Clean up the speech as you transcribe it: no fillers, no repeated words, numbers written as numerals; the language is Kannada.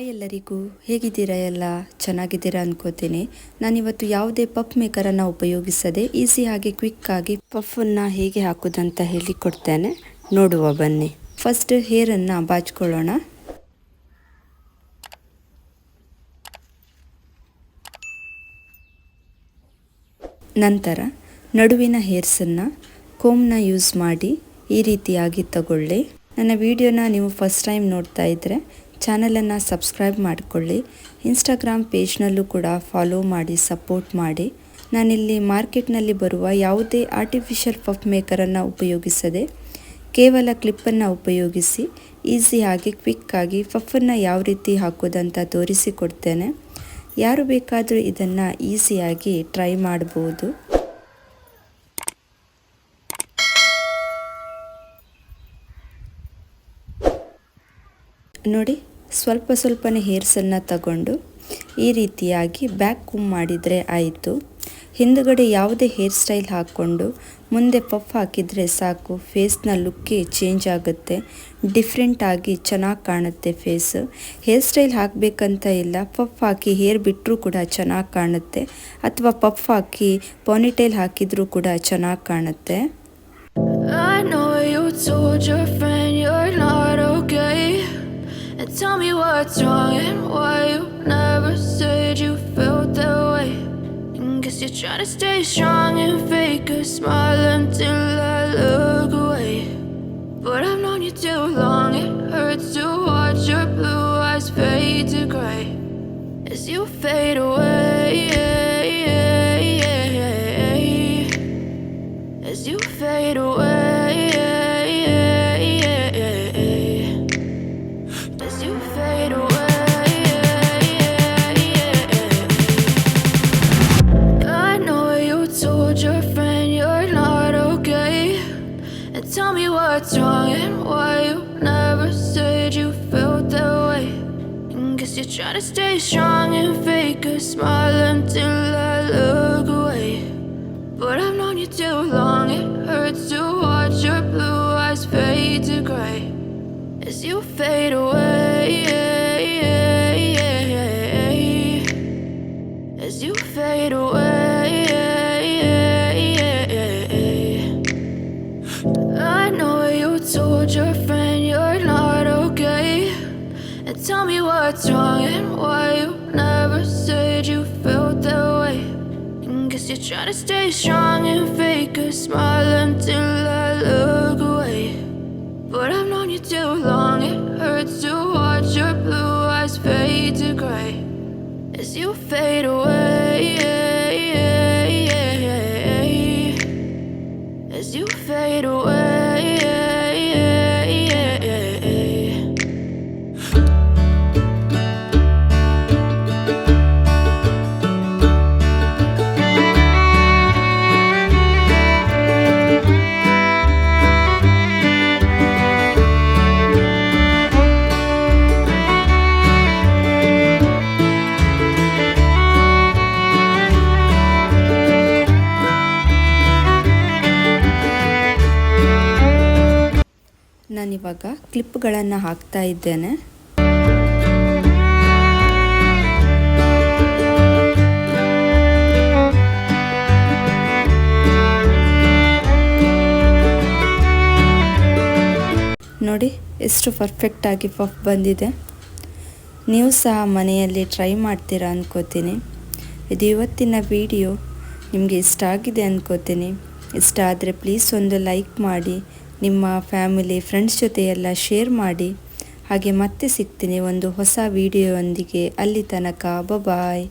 ಹಾಯ್ ಎಲ್ಲರಿಗೂ, ಹೇಗಿದ್ದೀರಾ? ಎಲ್ಲ ಚೆನ್ನಾಗಿದ್ದೀರಾ ಅನ್ಕೋತೀನಿ. ನಾನಿವತ್ತು ಯಾವುದೇ ಪಫ್ ಮೇಕರನ್ನು ಉಪಯೋಗಿಸದೆ ಈಸಿಯಾಗಿ ಕ್ವಿಕ್ಕಾಗಿ ಪಫನ್ನು ಹೇಗೆ ಹಾಕೋದಂತ ಹೇಳಿಕೊಡ್ತೇನೆ, ನೋಡುವ ಬನ್ನಿ. ಫಸ್ಟ್ ಹೇರನ್ನು ಬಾಚ್ಕೊಳ್ಳೋಣ. ನಂತರ ನಡುವಿನ ಹೇರ್ಸನ್ನು ಕೋಮ್ನ ಯೂಸ್ ಮಾಡಿ ಈ ರೀತಿಯಾಗಿ ತಗೊಳ್ಳಿ. ನನ್ನ ವಿಡಿಯೋನ ನೀವು ಫಸ್ಟ್ ಟೈಮ್ ನೋಡ್ತಾ ಇದ್ದರೆ ಚಾನಲನ್ನು ಸಬ್ಸ್ಕ್ರೈಬ್ ಮಾಡಿಕೊಳ್ಳಿ. ಇನ್ಸ್ಟಾಗ್ರಾಮ್ ಪೇಜ್ನಲ್ಲೂ ಕೂಡ ಫಾಲೋ ಮಾಡಿ ಸಪೋರ್ಟ್ ಮಾಡಿ. ನಾನಿಲ್ಲಿ ಮಾರ್ಕೆಟ್ನಲ್ಲಿ ಬರುವ ಯಾವುದೇ ಆರ್ಟಿಫಿಷಿಯಲ್ ಪಫ್ ಮೇಕರನ್ನು ಉಪಯೋಗಿಸದೆ ಕೇವಲ ಕ್ಲಿಪ್ಪನ್ನು ಉಪಯೋಗಿಸಿ ಈಸಿಯಾಗಿ ಕ್ವಿಕ್ಕಾಗಿ ಪಫನ್ನು ಯಾವ ರೀತಿ ಹಾಕೋದಂತ ತೋರಿಸಿಕೊಡ್ತೇನೆ. ಯಾರು ಬೇಕಾದರೂ ಇದನ್ನು ಈಸಿಯಾಗಿ ಟ್ರೈ ಮಾಡ್ಬೋದು. ನೋಡಿ, ಸ್ವಲ್ಪನೇ ಹೇರ್ಸನ್ನು ತಗೊಂಡು ಈ ರೀತಿಯಾಗಿ ಬ್ಯಾಕ್ ಕೂಮ್ ಮಾಡಿದರೆ ಆಯಿತು. ಹಿಂದುಗಡೆ ಯಾವುದೇ ಹೇರ್ ಸ್ಟೈಲ್ ಹಾಕ್ಕೊಂಡು ಮುಂದೆ ಪಫ್ ಹಾಕಿದರೆ ಸಾಕು, ಫೇಸ್ನ ಲುಕ್ಕೇ ಚೇಂಜ್ ಆಗುತ್ತೆ. ಡಿಫ್ರೆಂಟಾಗಿ ಚೆನ್ನಾಗಿ ಕಾಣುತ್ತೆ ಫೇಸ್. ಹೇರ್ ಸ್ಟೈಲ್ ಹಾಕಬೇಕಂತ ಇಲ್ಲ, ಪಫ್ ಹಾಕಿ ಹೇರ್ ಬಿಟ್ಟರೂ ಕೂಡ ಚೆನ್ನಾಗಿ ಕಾಣುತ್ತೆ, ಅಥವಾ ಪಫ್ ಹಾಕಿ ಪಾನಿಟೈಲ್ ಹಾಕಿದರೂ ಕೂಡ ಚೆನ್ನಾಗಿ ಕಾಣುತ್ತೆ. Tell me what's wrong and why you never said you felt that way. Guess you're trying to stay strong and fake a smile until I look away. But I've known you too long, it hurts to watch your blue eyes fade to gray as you fade away, as you fade away. Tell me what's wrong and why you never said you felt that way. Guess you're trying to stay strong and fake a smile until I look away. But I've known you too long, it hurts to watch your blue eyes fade to gray as you fade away, as you fade away. Told your friend you're not okay. And tell me what's wrong and why you never said you felt that way. Guess you're trying to stay strong and fake a smile until I look away. But I've known you too long, it hurts to watch your blue eyes fade to gray as you fade away, as you fade away. ನಾನಿವಾಗ ಕ್ಲಿಪ್ಗಳನ್ನು ಹಾಕ್ತಾ ಇದ್ದೇನೆ. ನೋಡಿ ಎಷ್ಟು ಪರ್ಫೆಕ್ಟಾಗಿ ಪಫ್ ಬಂದಿದೆ. ನೀವು ಸಹ ಮನೆಯಲ್ಲಿ ಟ್ರೈ ಮಾಡ್ತೀರಾ ಅನ್ಕೋತೀನಿ. ಇದು ಇವತ್ತಿನ ವಿಡಿಯೋ ನಿಮಗೆ ಇಷ್ಟ ಆಗಿದೆ ಅನ್ಕೋತೀನಿ. ಇಷ್ಟ ಆದರೆ ಪ್ಲೀಸ್ ಒಂದು ಲೈಕ್ ಮಾಡಿ, ನಿಮ್ಮ ಫ್ಯಾಮಿಲಿ ಫ್ರೆಂಡ್ಸ್ ಜೊತೆ ಎಲ್ಲ ಶೇರ್ ಮಾಡಿ. ಹಾಗೆ ಮತ್ತೆ ಸಿಗ್ತೀನಿ ಒಂದು ಹೊಸ ವಿಡಿಯೋವೊಂದಿಗೆ. ಅಲ್ಲಿ ತನಕ ಬಾಯ್.